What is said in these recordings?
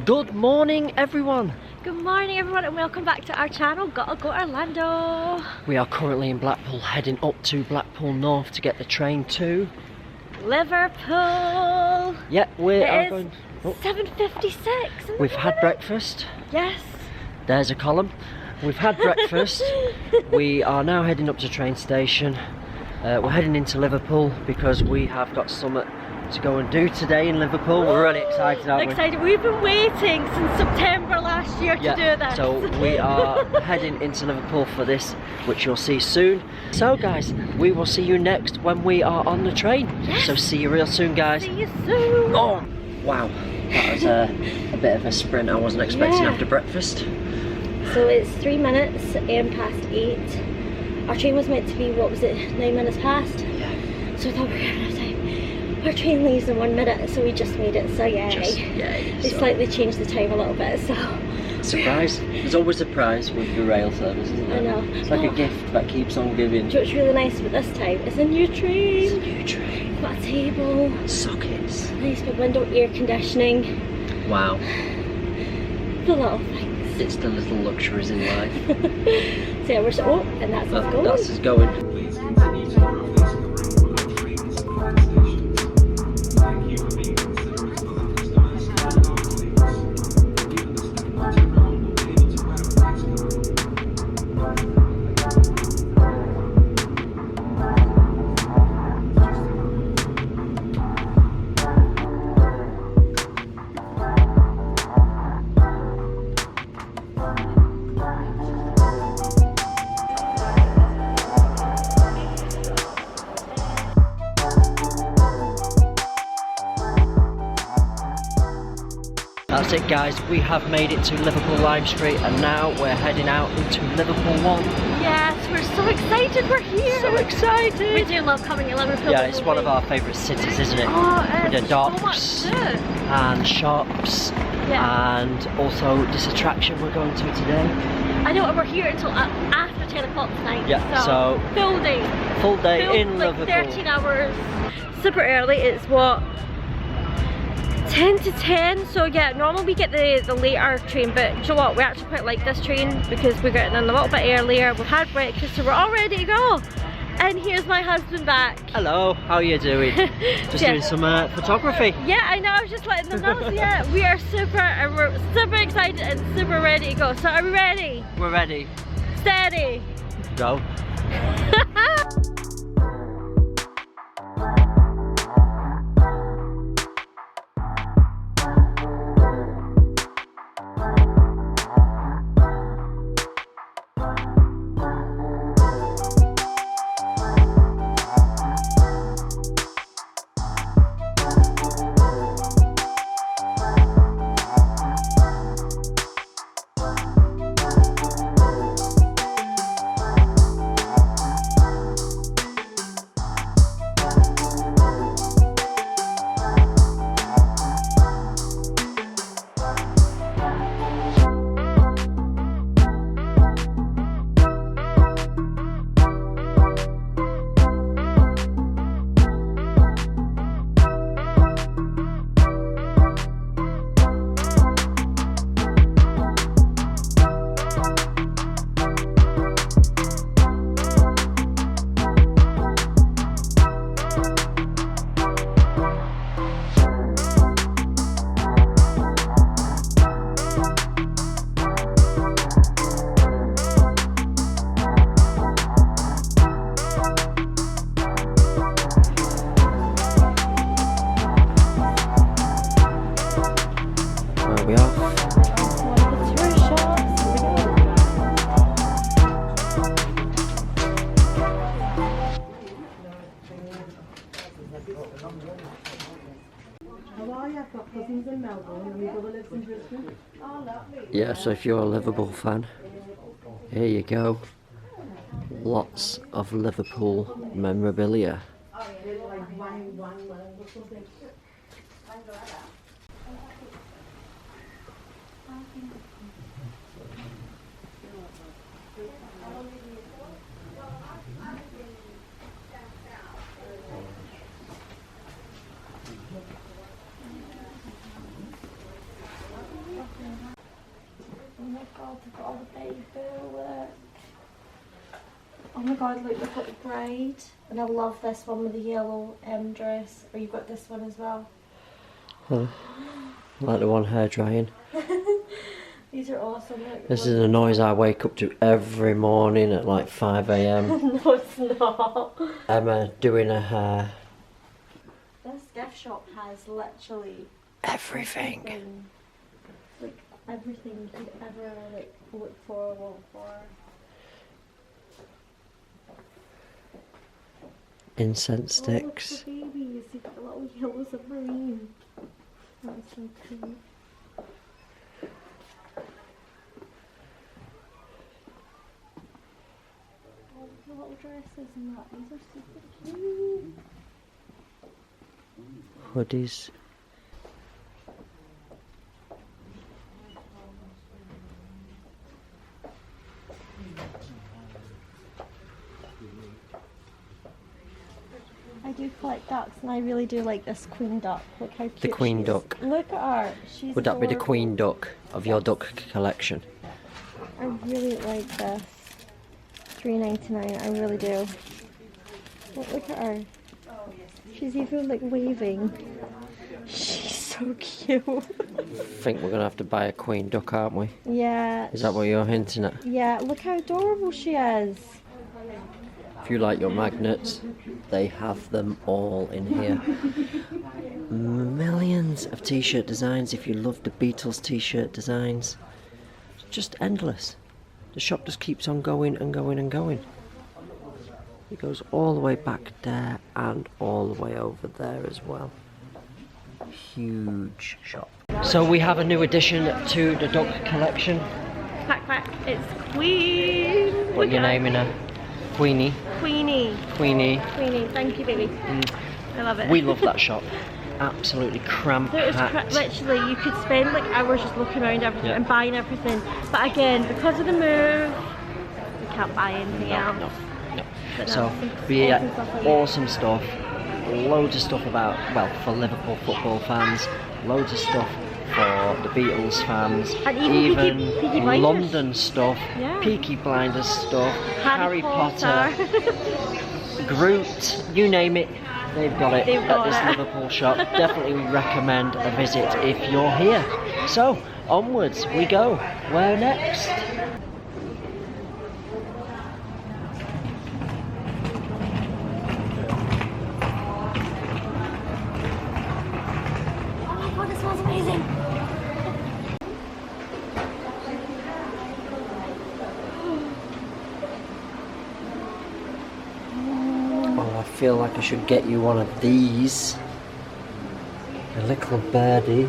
Good morning, everyone. Good morning, everyone, and welcome back to our channel. Gotta go Orlando. We are currently in Blackpool, heading up to Blackpool North to get the train to Liverpool. Yeah, we are It going. is Oh, 7:56. we've had breakfast. Yes. There's a column. We've had breakfast. We are now heading up to the train station. We're heading into Liverpool because we have got something to go and do today in Liverpool. We're really excited, aren't we? Excited. We've been waiting since September last year to do this. So we are heading into Liverpool for this, which you'll see soon. So guys, we will see you next when we are on the train. Yes. So see you real soon, guys. See you soon. Oh, wow. That was a bit of a sprint I wasn't expecting after breakfast. So it's 3 minutes past 8. Our train was meant to be, what was it, 9 minutes past? Yeah. So I thought we were going to have time. Our train leaves in 1 minute, so we just made it, so yay. Yay. They slightly changed the time a little bit, so. Surprise. There's always a prize with the rail service, isn't there? I know. It's like a gift that keeps on giving. Do you know what's really nice about this time? It's a new train. It's a new train. Got a table. Sockets. Nice big window, air conditioning. Wow. The little things. It's the little luxuries in life. So yeah, we're so, oh, and that's us going. That's us going. Please continue to release the regular trains to all stations. Thank you for being considerate of other customers and our colleagues. Given the step once everyone will be able to grab a taxi. That's it, guys. We have made it to Liverpool Lime Street, and now we're heading out into Liverpool 1. Yes, we're so excited we're here. So excited! We do love coming to Liverpool. Yeah, it's one of our favourite cities, isn't it? Oh, With the it's docks so much to do. and shops, and also this attraction we're going to today. I know, and we're here until after 10 o'clock tonight. Yeah, so full day. full day Full, in like Liverpool. 13 hours. Super early. It's what? 10 to 10, so yeah, normally we get the later train, but do you know what, we actually quite like this train because we're getting in a little bit earlier, we've had breakfast, so we're all ready to go. And here's my husband back. Hello, how are you doing? Just doing some photography. Yeah, I know, I was just letting them know. So yeah, we are we're super excited and super ready to go. So are we ready? We're ready. Steady. Go. We are. Yeah, so if you're a Liverpool fan, here you go. Lots of Liverpool memorabilia. Oh my god, look, we've got the bride. And I love this one with the yellow dress. Or you've got this one as well. Huh. Like the one hair drying. These are awesome. Look, This is the noise I wake up to every morning at like 5 AM. No, it's not. Emma doing her hair. This gift shop has literally Everything. like everything you could ever like look for, want for. Incense Oh, look sticks. at the babies. You've got the little yellow submarine. That's so cute. Oh, the little dresses and that. These are super cute. Hoodies. I do collect ducks and I really do like this queen duck. Look how cute The queen she is. duck. Look at her. She's Would that be the adorable. queen duck of your duck collection? I really like this. $3.99. I really do. Look at her. She's even like waving. She's so cute. I think we're gonna have to buy a queen duck, aren't we? Yeah. Is that what you're hinting at? Yeah. Look how adorable she is. If you like your magnets, they have them all in here. Millions of t-shirt designs. If you love the Beatles t-shirt designs, it's just endless. The shop just keeps on going and going and going. It goes all the way back there and all the way over there as well. Huge shop. So we have a new addition to the duck collection. Quack quack. It's Queen. What Look you at her. naming her? Queenie. Queenie. Queenie. Queenie. Thank you, baby. I love it. We love that shop. Absolutely There is cram-packed. literally, you could spend like hours just looking around everything Yeah. and buying everything. But again, because of the move, we can't buy anything else. No. But So, some yeah, awesome stuff like awesome stuff. Loads of stuff about, well, for Liverpool football fans. Loads of stuff for the Beatles fans. And even Peaky Blinders. London stuff. Yeah. Peaky Blinders stuff. Harry Potter. Groot. You name it. They've got it They've at got this it. Liverpool shop. Definitely recommend a visit if you're here. So, onwards we go. Where next? Oh my god, this smells amazing. Oh, I feel like I should get you one of these. A little birdie.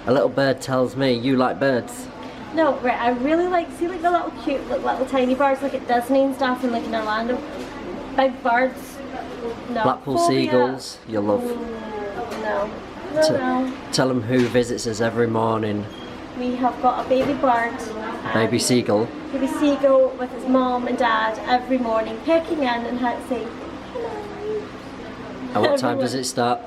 A little bird tells me you like birds. No, right, I really like, see like the little cute, like, little tiny birds like at Disney and stuff and like in Orlando. Big birds. No. Blackpool Phobia. seagulls, you love. No. T- No. Tell them who visits us every morning. We have got a baby bird. Baby seagull. Baby seagull with his mom and dad every morning pecking in and saying hello. And what time does it start?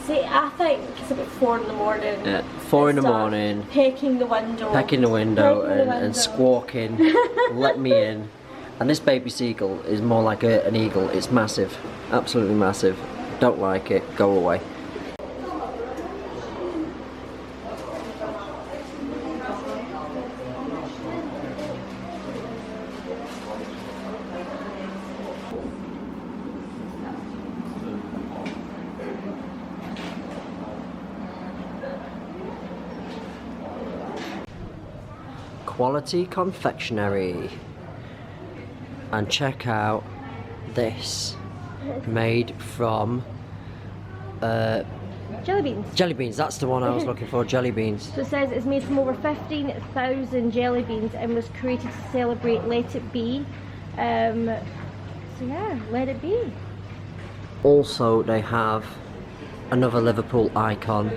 See, I think it's about 4 in the morning. Yeah, 4 in the Start morning. Pecking the window. Pecking the window Pecking the and window. squawking. Let me in. And this baby seagull is more like an eagle. It's massive. Absolutely massive. Don't like it. Go away. Quality confectionery. And check out this. Made from Jelly beans. jelly beans. That's the one I was looking for. Jelly beans. So it says it's made from over 15,000 jelly beans and was created to celebrate Let It Be. So yeah, let it be. Also, they have another Liverpool icon,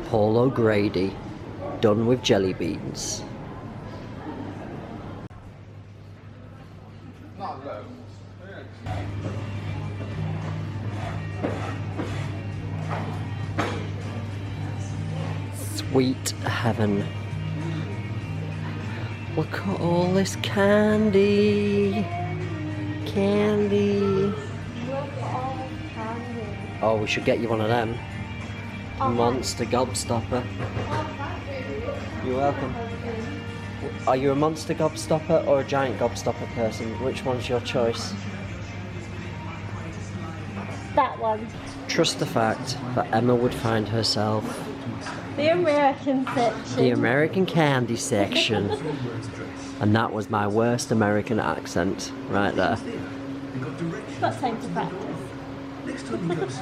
Paul O'Grady, done with jelly beans. Sweet heaven. Look at all this candy. Candy. Oh, we should get you one of them. Monster gobstopper. You're welcome. Are you a monster gobstopper or a giant gobstopper person? Which one's your choice? That one. Trust the fact that Emma would find herself The American section. the American candy section. And that was my worst American accent right there. Got time to practice.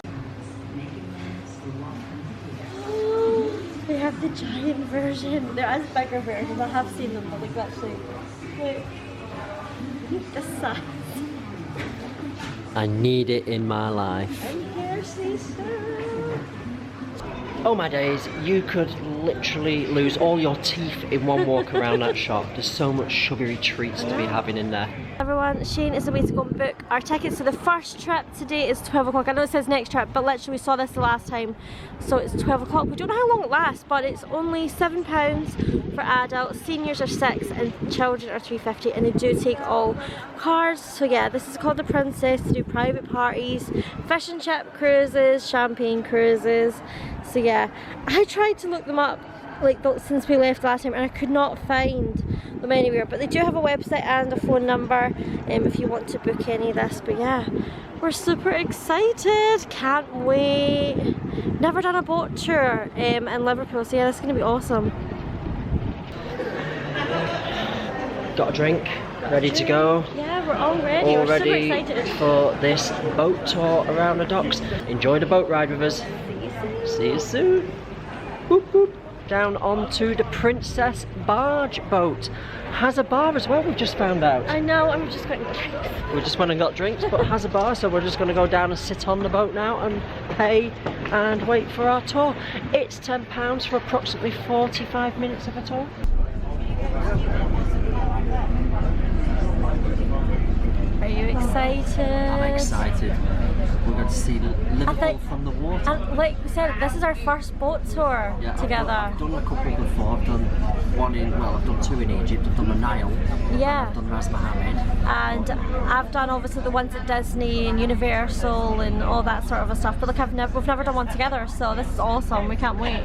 They have the giant version. There is bigger versions. I have seen them, but like actually, look, the size. I need it in my life. And here's the star. Oh my days, you could literally lose all your teeth in one walk around that shop. There's so much sugary treats to be having in there. Everyone, Shane is away to go and book our tickets. So the first trip today is 12 o'clock. I know it says next trip, but literally we saw this the last time. So it's 12 o'clock. We don't know how long it lasts, but it's only £7 for adults. Seniors are £6 and children are £3.50, and they do take all cards. So yeah, this is called the Princess. They do private parties, fish and chip cruises, champagne cruises. So yeah, I tried to look them up like since we left last time, and I could not find them anywhere, but they do have a website and a phone number if you want to book any of this. But yeah, we're super excited, can't wait. Never done a boat tour in Liverpool, so yeah, this is going to be awesome. Got a drink, ready to go. Yeah, we're all ready. All We're ready super excited for this boat tour around the docks. Enjoy the boat ride with us. See you soon. Boop, boop. Down onto the Princess barge boat. Has a bar as well, we've just found out. I know, I'm just going to We just went and got drinks, but has a bar, so we're just going to go down and sit on the boat now and pay and wait for our tour. It's £10 for approximately 45 minutes of a tour. Are you excited? I'm excited. We're going to see Liverpool from the water. And like we said, this is our first boat tour together. I've done a couple before. I've done one in, well, I've done two in Egypt. I've done the Nile. Yeah. I've done Ras Mohammed. And I've done obviously the ones at Disney and Universal and all that sort of a stuff. But look, we've never done one together, so this is awesome. We can't wait.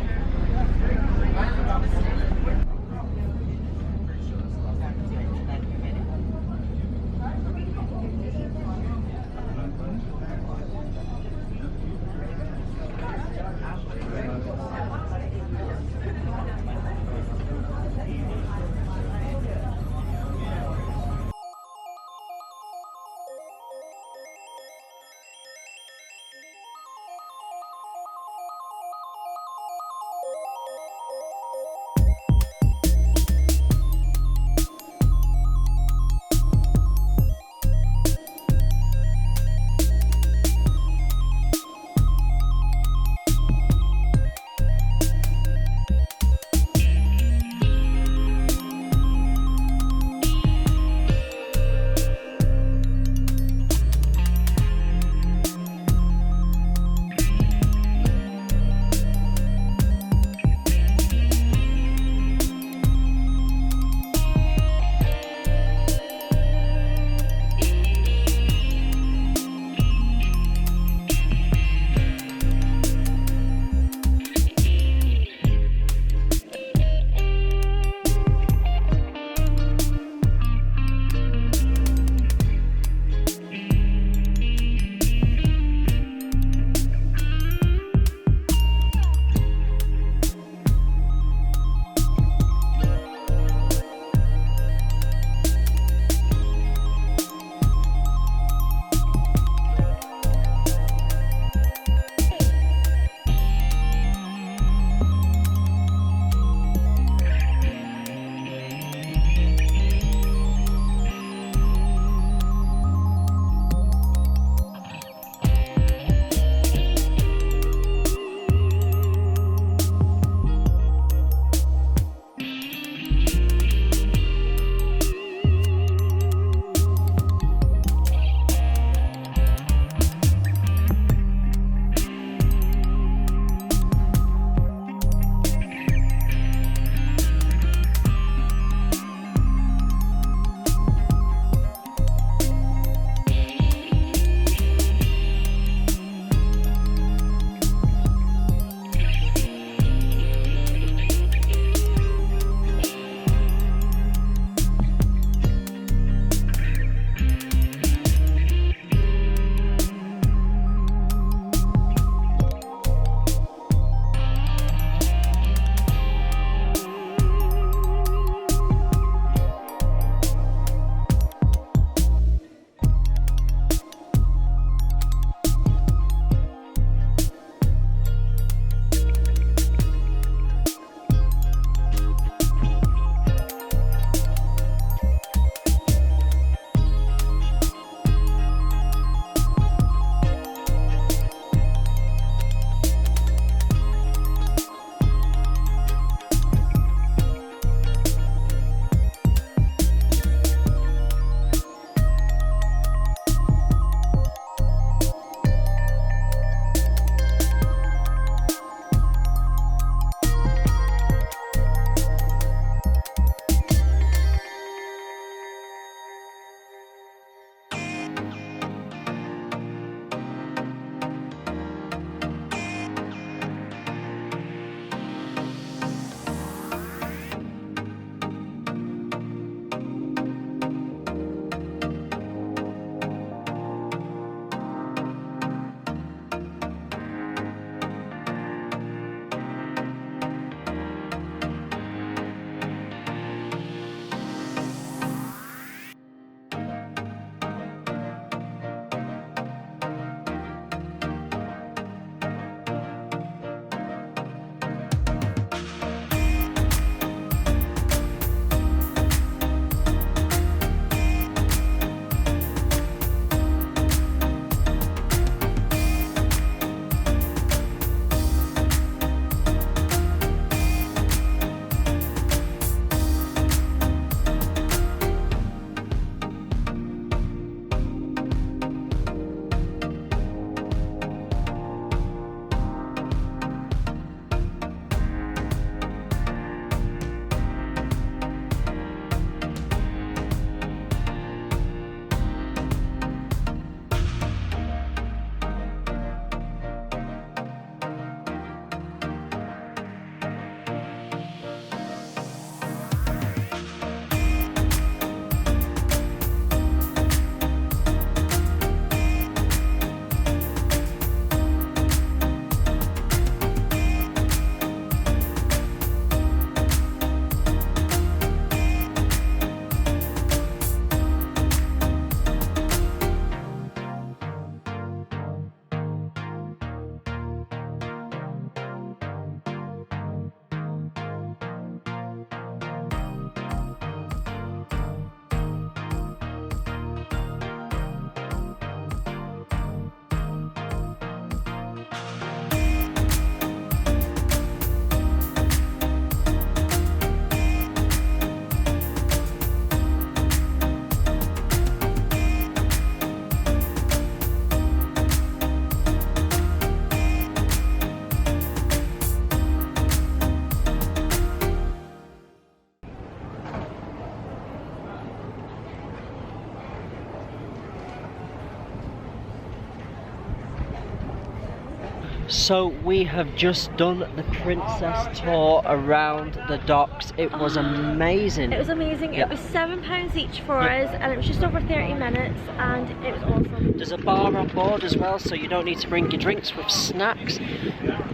So we have just done the princess tour around the docks. It was amazing. It was amazing. Yeah. It was £7 each for us, and it was just over 30 minutes, and it was awesome. There's a bar on board as well, so you don't need to bring your drinks with snacks.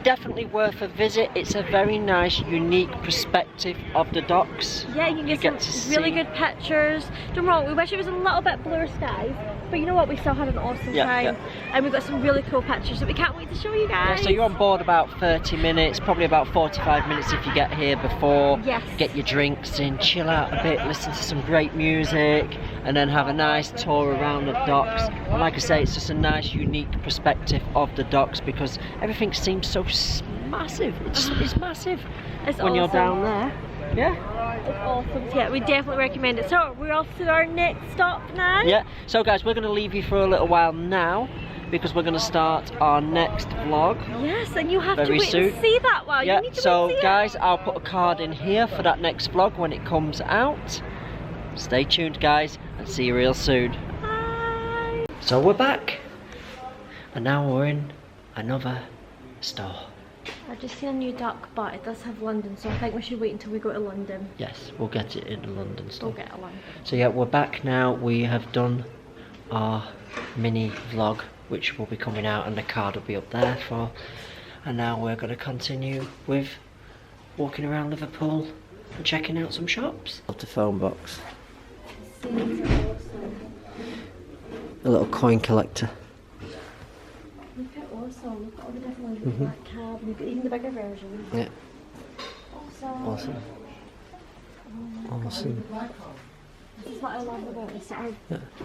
Definitely worth a visit. It's a very nice, unique perspective of the docks. Yeah, you can get some really good pictures. Don't get me wrong, we wish it was a little bit bluer skies, but you know what, we still had an awesome time. And we've got some really cool pictures that we can't wait to show you guys. Yeah, so you're on board about 30 minutes, probably about 45 minutes if you get here before. Yes. Get your drinks in, chill out a bit, listen to some great music, and then have a nice tour around the docks. And like I say, it's just a nice, unique perspective of the docks because everything seems so massive. It's massive It's when you're awesome. down there. Yeah. It's awesome. Yeah, we definitely recommend it. So we're off to our next stop now. Yeah. So guys, we're going to leave you for a little while now, because we're going to start our next vlog. Yes, and you have very to wait soon. and see that one. Yeah, You need to so wait and see guys, it. I'll put a card in here for that next vlog when it comes out. Stay tuned guys, and see you real soon. Bye. So we're back, and now we're in another store. I've just seen a new duck, but it does have London, so I think we should wait until we go to London. Yes, we'll get it in the London store. We'll get a London. So yeah, we're back now. We have done our mini vlog, which will be coming out, and the card will be up there for. And now we're going to continue with walking around Liverpool and checking out some shops. The phone box. A little coin collector. Look at awesome. Look at all the different ones. We've got cab, we've got even the bigger version. Yeah. Awesome. Awesome. Awesome. This is what I love about this.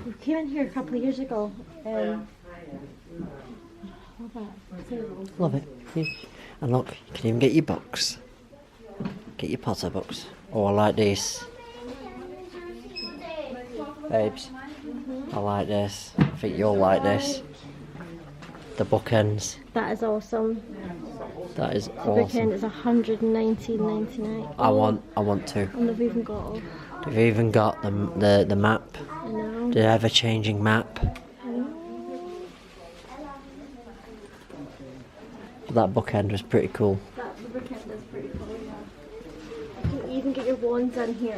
We came in here a couple of years ago. Love that. Love it. Yeah. And look, you can even get your box. Get your Potter box. Oh, I like this. Babes, I like this. I think you'll like this. The bookends. That is awesome. That is The bookend awesome. is $119.99. I want to. And they've even got all. They've even got the map. I know. The ever-changing map. That bookend was pretty cool. That the bookend is pretty cool, yeah. You can even get your wands in here.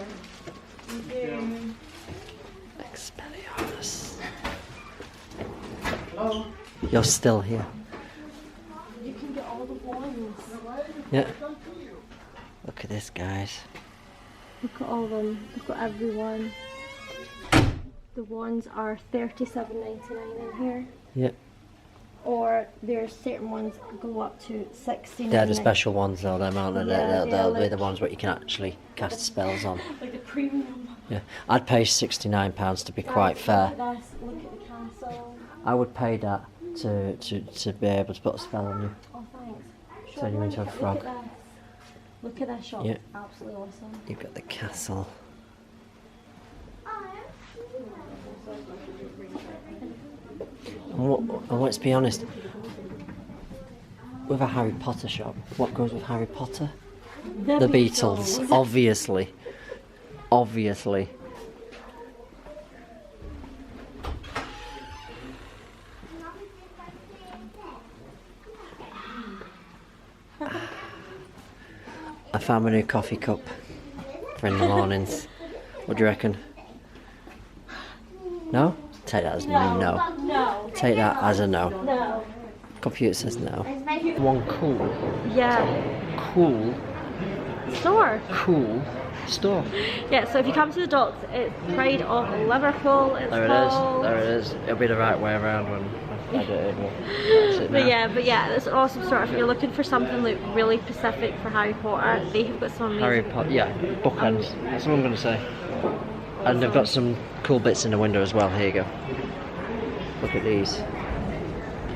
Expelliarmus. You're still here. You can get all the wands. Yeah. Look at this, guys. Look at all of them. Look at everyone. The wands are $37.99 in here. Yeah. Or there's certain ones that go up to $69. They're the special ones though, them aren't they? Yeah, They'll be like- the ones where you can actually cast spells on. Like the premium. Yeah. I'd pay £69 to be quite Guys, fair. Look at this. Look at the castle. I would pay that to be able to put a spell on you. Oh, thanks. Turn you into a frog. Look at this. Look at this shop. Yeah. Absolutely awesome. You've got the castle. And let's be honest, with a Harry Potter shop, what goes with Harry Potter? The Beatles, obviously. Obviously. I found my new coffee cup for in the mornings. What do you reckon? No? Take that as no. No. Take that as a no. No. Computer says no. One cool Store. store. Yeah, so if you come to the docks, it's Pride of Liverpool. It's There it called. is. There it is. It'll be the right way around when I do it. That's it now. But yeah, it's an awesome store. If you're looking for something like really specific for Harry Potter, they have got some amazing. Harry Potter. Yeah, bookends. That's what I'm going to say. And they've got some cool bits in the window as well. Here you go. Look at these.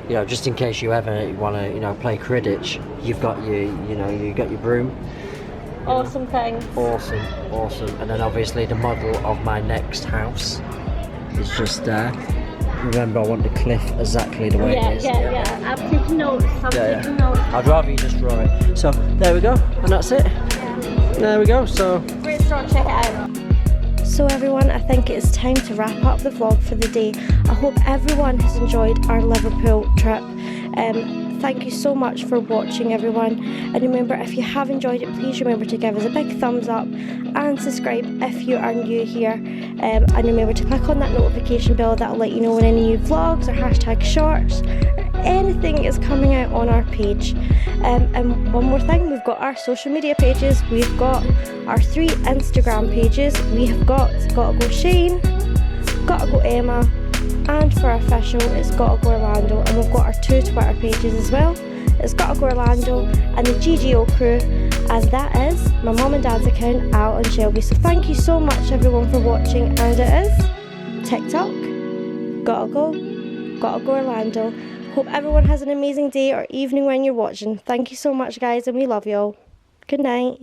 You know, just in case you ever want to, play Quidditch, you've got you got your broom. Awesome things. Awesome. And then obviously the model of my next house is just there. Remember, I want the cliff exactly the way it is. Yeah. I'm taking notes. Taking notes. I'd rather you just draw it. So there we go, and that's it. There we go. So Great store, check it out. So everyone, I think it's time to wrap up the vlog for the day. I hope everyone has enjoyed our Liverpool trip. thank you so much for watching, everyone. And remember, if you have enjoyed it, please remember to give us a big thumbs up and subscribe if you are new here. And remember to click on that notification bell, that will let you know when any new vlogs or hashtag shorts or anything is coming out on our page. And one more thing, we've got our social media pages. We've got our 3 Instagram pages. We have got Gotta Go Shane, Gotta Go Emma, and for our official it's Gotta Go Orlando. And we've got our 2 Twitter pages as well. It's Gotta Go Orlando and the GGO crew, and that is my mum and dad's account, Al and Shelby. So thank you so much everyone for watching, and it is TikTok, Gotta Go Orlando. Hope everyone has an amazing day or evening when you're watching. Thank you so much guys, and we love you all. Good night.